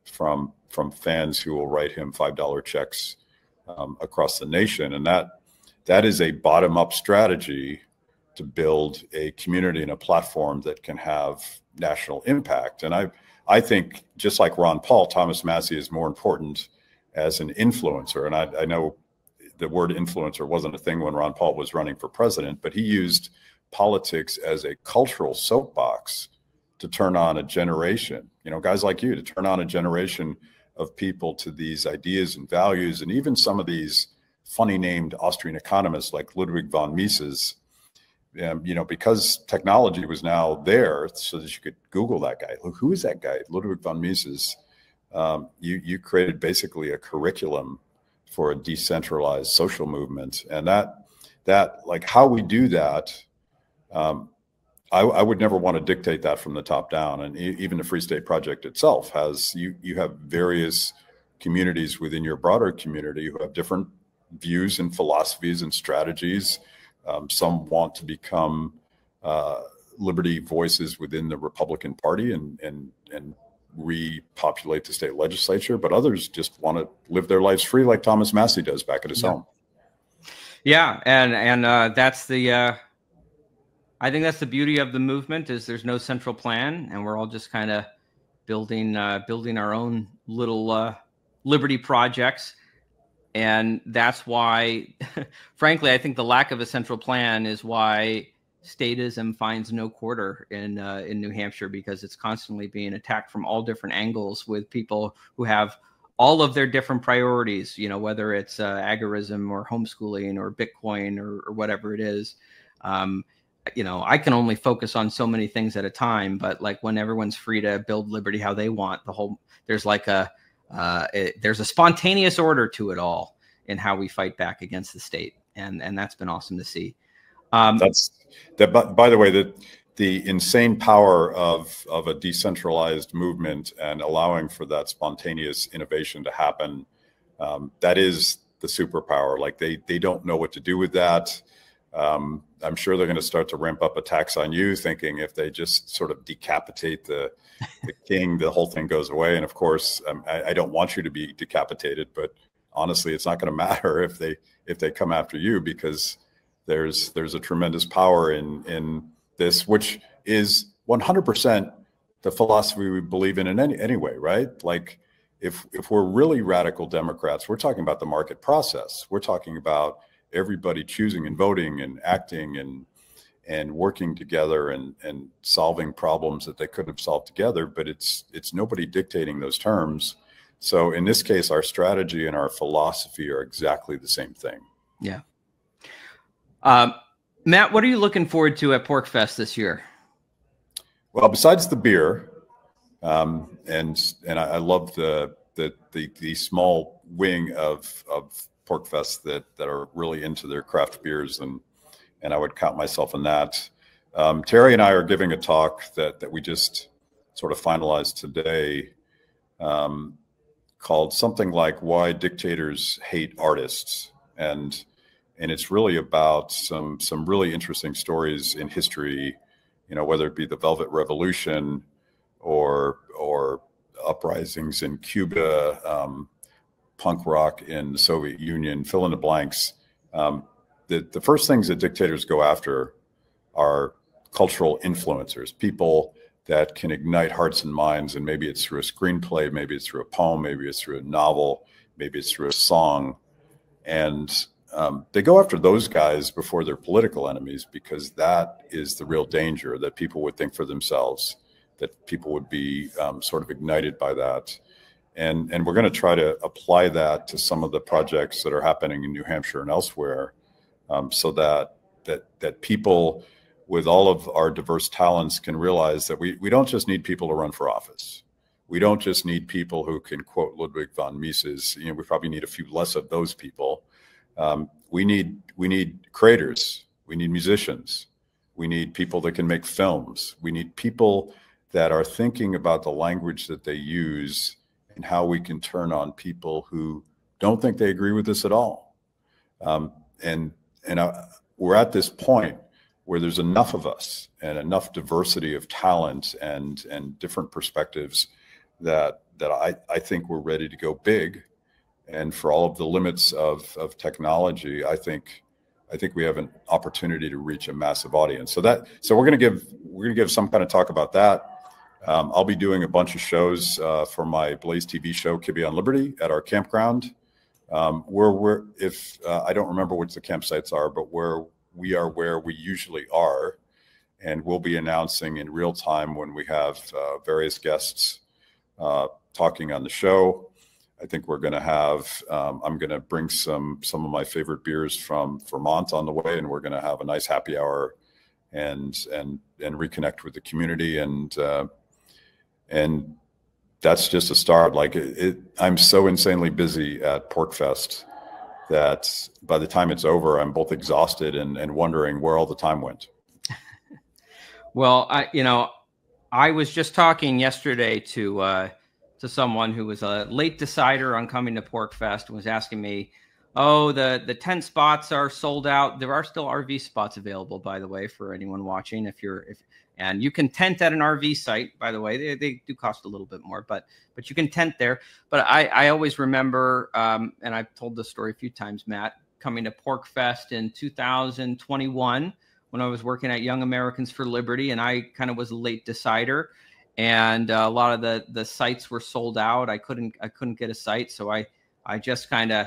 from fans who will write him $5 checks across the nation. And that is a bottom-up strategy to build a community and a platform that can have national impact. And I think, just like Ron Paul, Thomas Massie is more important as an influencer. And I know the word influencer wasn't a thing when Ron Paul was running for president, but he used politics as a cultural soapbox to turn on a generation, guys like you, to turn on a generation of people to these ideas and values. And even some of these funny named Austrian economists like Ludwig von Mises, because technology was now there so that you could Google that guy. Who is that guy? Ludwig von Mises. You created basically a curriculum for a decentralized social movement. And that like how we do that, I would never want to dictate that from the top down. And even the Free State Project itself has, you have various communities within your broader community who have different views and philosophies and strategies. Some want to become liberty voices within the Republican Party and repopulate the state legislature, but others just want to live their lives free like Thomas Massie does back at his home. Yeah, and that's I think that's the beauty of the movement, is there's no central plan, and we're all just kind of building our own little liberty projects. And that's why, frankly, I think the lack of a central plan is why statism finds no quarter in New Hampshire, because it's constantly being attacked from all different angles with people who have all of their different priorities, whether it's agorism or homeschooling or Bitcoin or whatever it is. I can only focus on so many things at a time, but like when everyone's free to build liberty how they want, there's like there's a spontaneous order to it all in how we fight back against the state. And that's been awesome to see. By the way, the insane power of a decentralized movement and allowing for that spontaneous innovation to happen, that is the superpower. Like they don't know what to do with that. I'm sure they're going to start to ramp up attacks on you, thinking if they just sort of decapitate the king, the whole thing goes away. And of course, I don't want you to be decapitated, but honestly, it's not going to matter if they come after you, because there's a tremendous power in this, which is 100% the philosophy we believe in any way, right? Like if we're really radical Democrats, we're talking about the market process. We're talking about everybody choosing and voting and acting and working together and solving problems that they couldn't have solved together, but it's nobody dictating those terms. So in this case, our strategy and our philosophy are exactly the same thing. Yeah. Matt, what are you looking forward to at PorcFest this year? Well, besides the beer, and I love the small wing of PorcFest that are really into their craft beers, and I would count myself in that. Terry and I are giving a talk that we just sort of finalized today, called something like "Why Dictators Hate Artists," and it's really about some really interesting stories in history, whether it be the Velvet Revolution or uprisings in Cuba, punk rock in the Soviet Union, fill in the blanks. The first things that dictators go after are cultural influencers, people that can ignite hearts and minds. And maybe it's through a screenplay, maybe it's through a poem, maybe it's through a novel, maybe it's through a song. And they go after those guys before their political enemies, because that is the real danger, that people would think for themselves, that people would be sort of ignited by that. And we're going to try to apply that to some of the projects that are happening in New Hampshire and elsewhere, so that people with all of our diverse talents can realize that we don't just need people to run for office. We don't just need people who can quote Ludwig von Mises. We probably need a few less of those people. We need creators. We need musicians. We need people that can make films. We need people that are thinking about the language that they use and how we can turn on people who don't think they agree with us at all. We're at this point where there's enough of us and enough diversity of talent and different perspectives that I think we're ready to go big. And for all of the limits of technology, I think we have an opportunity to reach a massive audience. So we're going to give some kind of talk about that. I'll be doing a bunch of shows for my Blaze TV show, Kibbe on Liberty, at our campground. I don't remember which the campsites are, but where we usually are, and we'll be announcing in real time when we have various guests talking on the show. I think we're going to have, I'm going to bring some of my favorite beers from Vermont on the way, and we're going to have a nice happy hour and reconnect with the community. And that's just a start. Like I'm so insanely busy at PorcFest that by the time it's over, I'm both exhausted and wondering where all the time went. Well, I was just talking yesterday to someone who was a late decider on coming to PorcFest and was asking me, oh, the tent spots are sold out. There are still RV spots available, by the way, for anyone watching. And you can tent at an RV site, by the way. They do cost a little bit more, but you can tent there. But I always remember, and I've told this story a few times, Matt, coming to PorcFest in 2021 when I was working at Young Americans for Liberty, and I kind of was a late decider. And a lot of the sites were sold out. I couldn't get a site, so I just kind of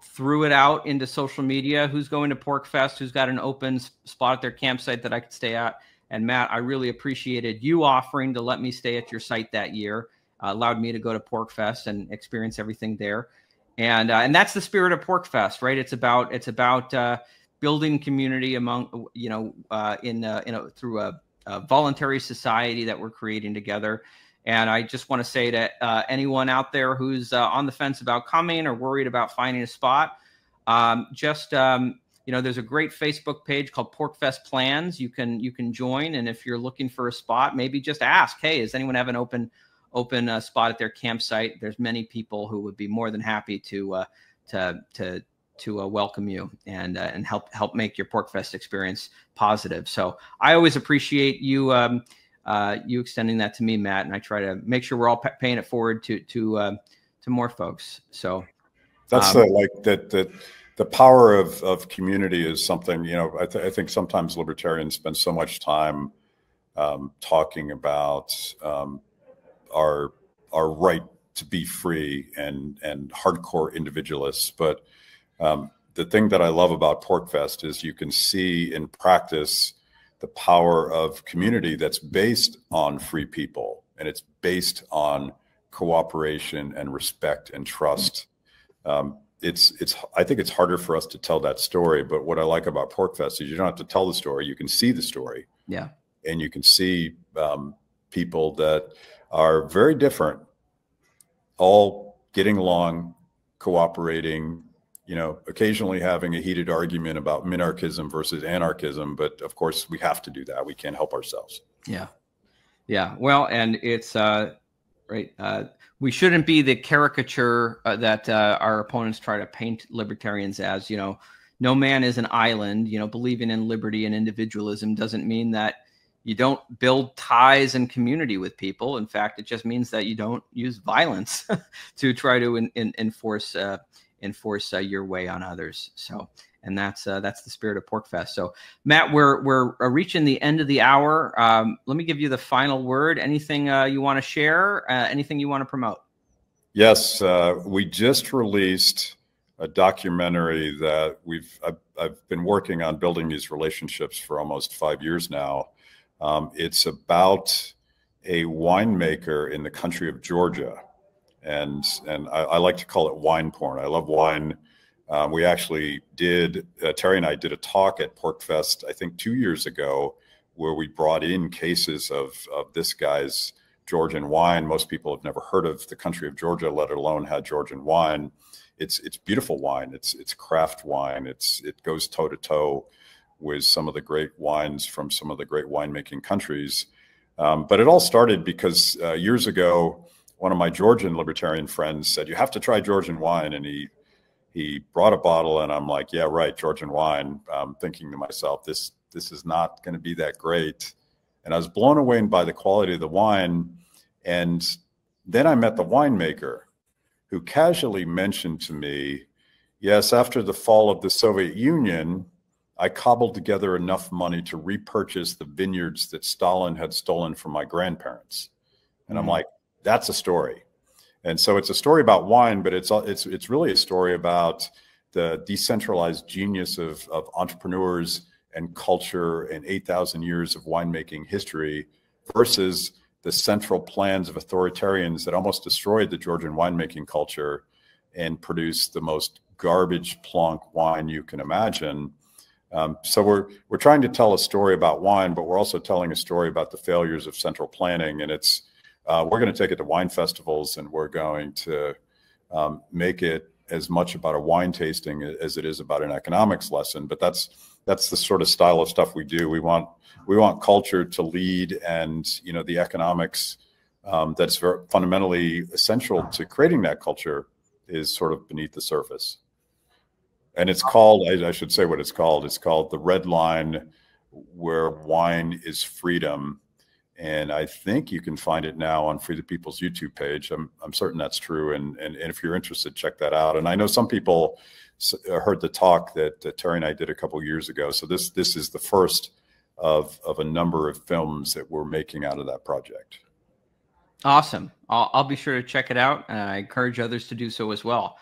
threw it out into social media. Who's going to PorcFest? Who's got an open spot at their campsite that I could stay at? And Matt, I really appreciated you offering to let me stay at your site that year. Allowed me to go to PorcFest and experience everything there. And that's the spirit of PorcFest, right? It's about building community among through a voluntary society that we're creating together. And I just want to say to anyone out there who's on the fence about coming or worried about finding a spot, there's a great Facebook page called PorcFest Plans. You can join, and if you're looking for a spot, maybe just ask, hey, does anyone have an open spot at their campsite? There's many people who would be more than happy to welcome you and help make your PorcFest experience positive. So I always appreciate you extending that to me, Matt, and I try to make sure we're all paying it forward to more folks. So that's the power of community is something, I think sometimes libertarians spend so much time talking about our right to be free and hardcore individualists. But the thing that I love about PorcFest is you can see in practice the power of community that's based on free people, and it's based on cooperation and respect and trust. I think it's harder for us to tell that story, but what I like about PorcFest is you don't have to tell the story. You can see the story. Yeah. And you can see people that are very different, all getting along, cooperating, occasionally having a heated argument about minarchism versus anarchism. But of course we have to do that. We can't help ourselves. Yeah. Yeah. Well, and it's right. We shouldn't be the caricature that our opponents try to paint libertarians as. No man is an island. Believing in liberty and individualism doesn't mean that you don't build ties and community with people. In fact, it just means that you don't use violence to try to enforce your way on others. So, and that's the spirit of PorcFest. So, Matt, we're reaching the end of the hour. Let me give you the final word. Anything you want to share? Anything you want to promote? Yes, we just released a documentary that I've been working on building these relationships for almost 5 years now. It's about a winemaker in the country of Georgia, and I like to call it wine porn. I love wine. We actually did, Terry and I did a talk at PorcFest, I think 2 years ago, where we brought in cases of this guy's Georgian wine. Most people have never heard of the country of Georgia, let alone had Georgian wine. It's beautiful wine. It's craft wine. It goes toe to toe with some of the great wines from some of the great winemaking countries. But it all started because years ago, one of my Georgian libertarian friends said, "You have to try Georgian wine," and he brought a bottle, and I'm like, "Yeah, right, Georgian wine." I'm thinking to myself, this is not going to be that great. And I was blown away by the quality of the wine. And then I met the winemaker, who casually mentioned to me, "Yes, after the fall of the Soviet Union, I cobbled together enough money to repurchase the vineyards that Stalin had stolen from my grandparents." And I'm like, that's a story. And so it's a story about wine, but it's really a story about the decentralized genius of entrepreneurs and culture and 8,000 years of winemaking history versus the central plans of authoritarians that almost destroyed the Georgian winemaking culture and produced the most garbage plonk wine you can imagine. So we're trying to tell a story about wine, but we're also telling a story about the failures of central planning. And it's we're going to take it to wine festivals, and we're going to make it as much about a wine tasting as it is about an economics lesson. But that's the sort of style of stuff we do. We want culture to lead, and the economics that's very fundamentally essential to creating that culture is sort of beneath the surface. And it's called, I should say what it's called. It's called The Red Line, Where Wine is Freedom. And I think you can find it now on Free the People's YouTube page. I'm certain that's true. And if you're interested, check that out. And I know some people heard the talk that Terry and I did a couple of years ago. So this is the first of a number of films that we're making out of that project. Awesome. I'll be sure to check it out. And I encourage others to do so as well.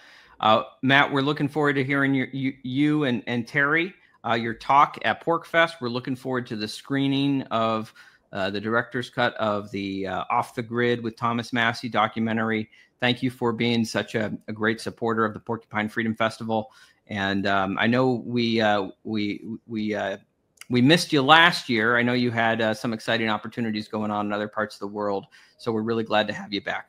Matt, we're looking forward to hearing you and Terry, your talk at PorcFest. We're looking forward to the screening of the director's cut of the Off the Grid with Thomas Massie documentary. Thank you for being such a great supporter of the Porcupine Freedom Festival. And I know we missed you last year. I know you had some exciting opportunities going on in other parts of the world. So we're really glad to have you back.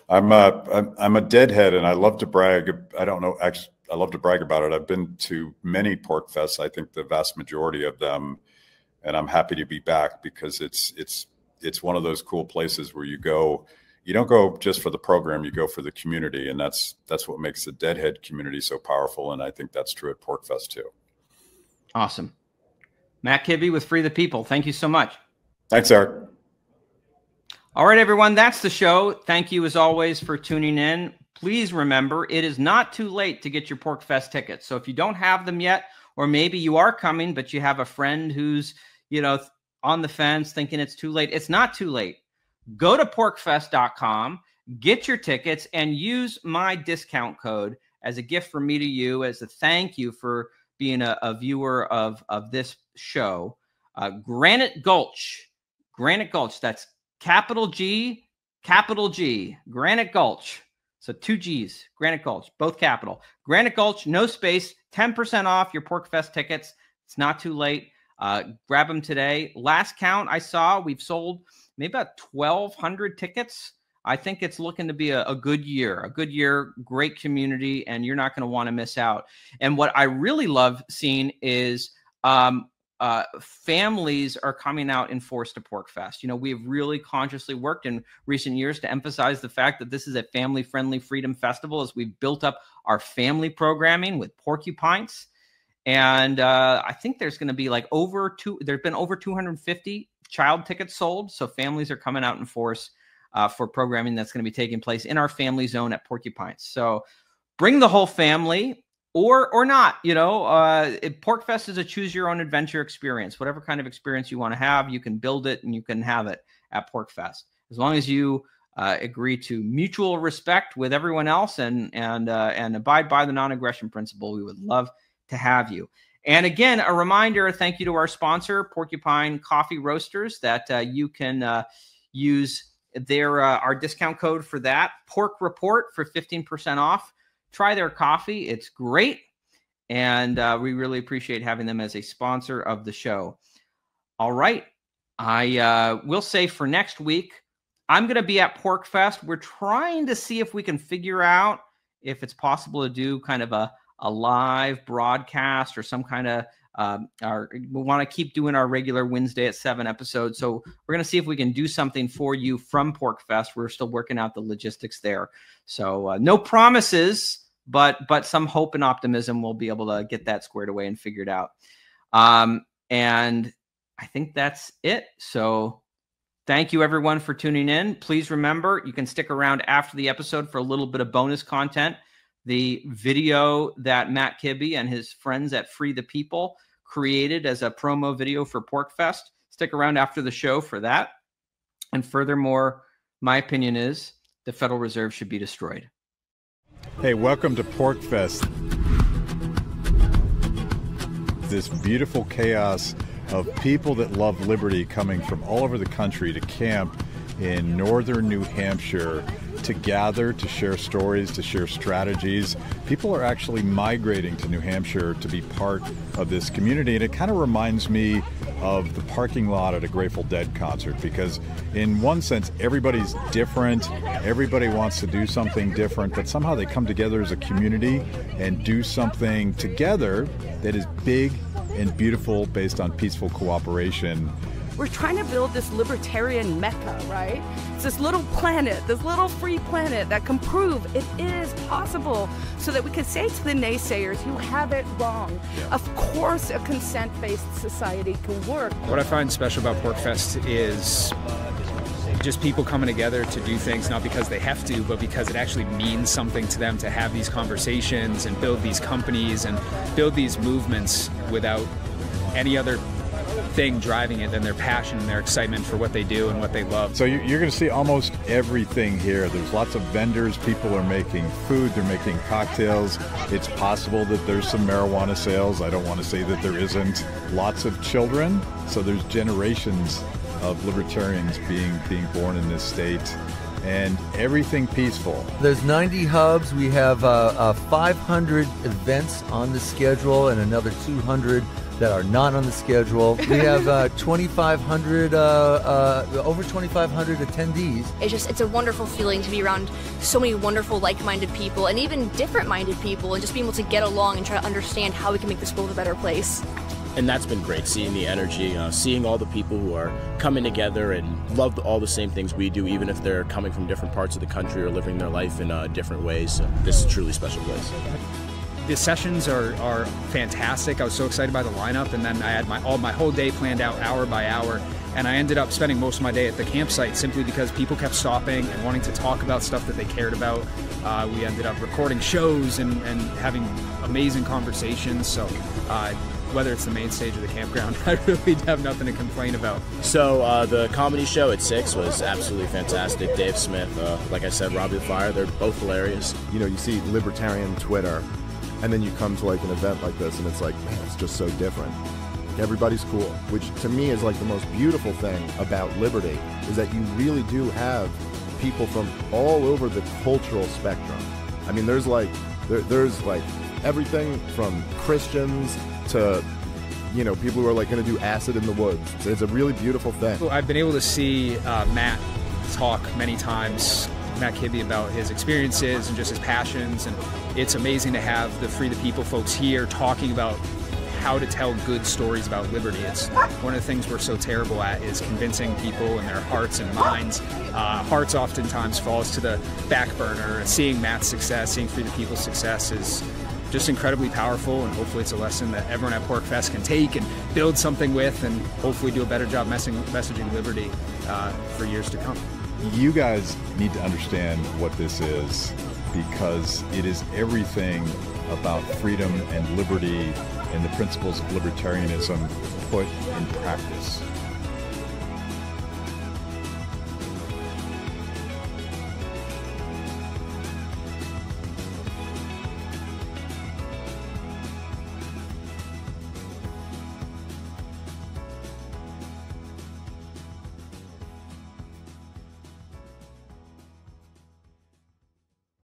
I'm a deadhead, and I love to brag. I don't know, actually, I love to brag about it. I've been to many PorcFests, I think the vast majority of them, and I'm happy to be back because it's one of those cool places where you go. You don't go just for the program, you go for the community, and that's what makes the deadhead community so powerful. And I think that's true at PorcFest too. Awesome. Matt Kibbe with Free the People. Thank you so much. Thanks, Eric. All right, everyone, that's the show. Thank you, as always, for tuning in. Please remember, it is not too late to get your PorcFest tickets. So if you don't have them yet, or maybe you are coming, but you have a friend who's, on the fence thinking it's too late, it's not too late. Go to porcfest.com, get your tickets, and use my discount code as a gift from me to you, as a thank you for being a viewer of this show. Granite Gulch, that's capital G, Granite Gulch. So 2 G's, Granite Gulch, both capital. Granite Gulch, no space, 10% off your PorcFest tickets. It's not too late. Grab them today. Last count I saw, we've sold maybe about 1,200 tickets. I think it's looking to be a good year, great community, and you're not going to want to miss out. And what I really love seeing is families are coming out in force to PorcFest. We've really consciously worked in recent years to emphasize the fact that this is a family-friendly freedom festival as we've built up our family programming with Porcupines. And I think there's going to be like there've been over 250 child tickets sold. So families are coming out in force for programming that's going to be taking place in our family zone at Porcupine. So bring the whole family or not, PorcFest is a choose your own adventure experience. Whatever kind of experience you want to have, you can build it and you can have it at PorcFest. As long as you agree to mutual respect with everyone else and abide by the non-aggression principle, we would love to have you. And again, a reminder, thank you to our sponsor, Porcupine Coffee Roasters, that you can use our discount code for that, Pork Report, for 15% off. Try their coffee. It's great. And we really appreciate having them as a sponsor of the show. All right. I will say for next week, I'm going to be at PorcFest. We're trying to see if we can figure out if it's possible to do kind of a live broadcast or some kind of we want to keep doing our regular Wednesday at 7 episodes. So we're going to see if we can do something for you from PorcFest. We're still working out the logistics there. So no promises, but some hope and optimism we'll be able to get that squared away and figured out. And I think that's it. So thank you everyone for tuning in. Please remember, you can stick around after the episode for a little bit of bonus content. The video that Matt Kibbe and his friends at Free the People created as a promo video for PorcFest. Stick around after the show for that. And furthermore, my opinion is the Federal Reserve should be destroyed. Hey, welcome to PorcFest. This beautiful chaos of people that love liberty coming from all over the country to camp in northern New Hampshire to gather, to share stories, to share strategies. People are actually migrating to New Hampshire to be part of this community, and it kind of reminds me of the parking lot at a Grateful Dead concert, because in one sense everybody's different, everybody wants to do something different, but somehow they come together as a community and do something together that is big and beautiful based on peaceful cooperation. We're trying to build this libertarian mecca, right? It's this little planet, this little free planet that can prove it is possible, so that we can say to the naysayers, you have it wrong. Yeah. Of course a consent-based society can work. What I find special about PorcFest is just people coming together to do things, not because they have to, but because it actually means something to them to have these conversations and build these companies and build these movements without any other thing driving it than their passion and their excitement for what they do and what they love. So you're going to see almost everything here. There's lots of vendors, people are making food, they're making cocktails. It's possible that there's some marijuana sales. I don't want to say that there isn't. Lots of children, so there's generations of libertarians being born in this state, and everything peaceful. There's 90 hubs. We have 500 events on the schedule and another 200 that are not on the schedule. We have 2,500, over 2,500 attendees. It's a wonderful feeling to be around so many wonderful like-minded people and even different-minded people, and just being able to get along and try to understand how we can make this world a better place. And that's been great, seeing the energy, seeing all the people who are coming together and love all the same things we do, even if they're coming from different parts of the country or living their life in different ways. So this is a truly special place. The sessions are fantastic. I was so excited by the lineup, and then I had my whole day planned out hour by hour, and I ended up spending most of my day at the campsite simply because people kept stopping and wanting to talk about stuff that they cared about. We ended up recording shows and having amazing conversations. So whether it's the main stage or the campground, I really have nothing to complain about. So the comedy show at 6 was absolutely fantastic. Dave Smith, like I said, Robbie the Fire, they're both hilarious. You know, you see libertarian Twitter, and then you come to like an event like this and it's like, man, it's just so different. Everybody's cool, which to me is like the most beautiful thing about liberty, is that you really do have people from all over the cultural spectrum. I mean, there's like everything from Christians to, you know, people who are like going to do acid in the woods. It's a really beautiful thing. I've been able to see Matt talk many times, Matt Kibbe, about his experiences and just his passions, and it's amazing to have the Free the People folks here talking about how to tell good stories about liberty. It's one of the things we're so terrible at, is convincing people in their hearts and minds. Hearts oftentimes falls to the back burner. Seeing Matt's success, seeing Free the People's success is just incredibly powerful, and hopefully it's a lesson that everyone at PorcFest can take and build something with, and hopefully do a better job messaging liberty for years to come. You guys need to understand what this is, because it is everything about freedom and liberty and the principles of libertarianism put in practice.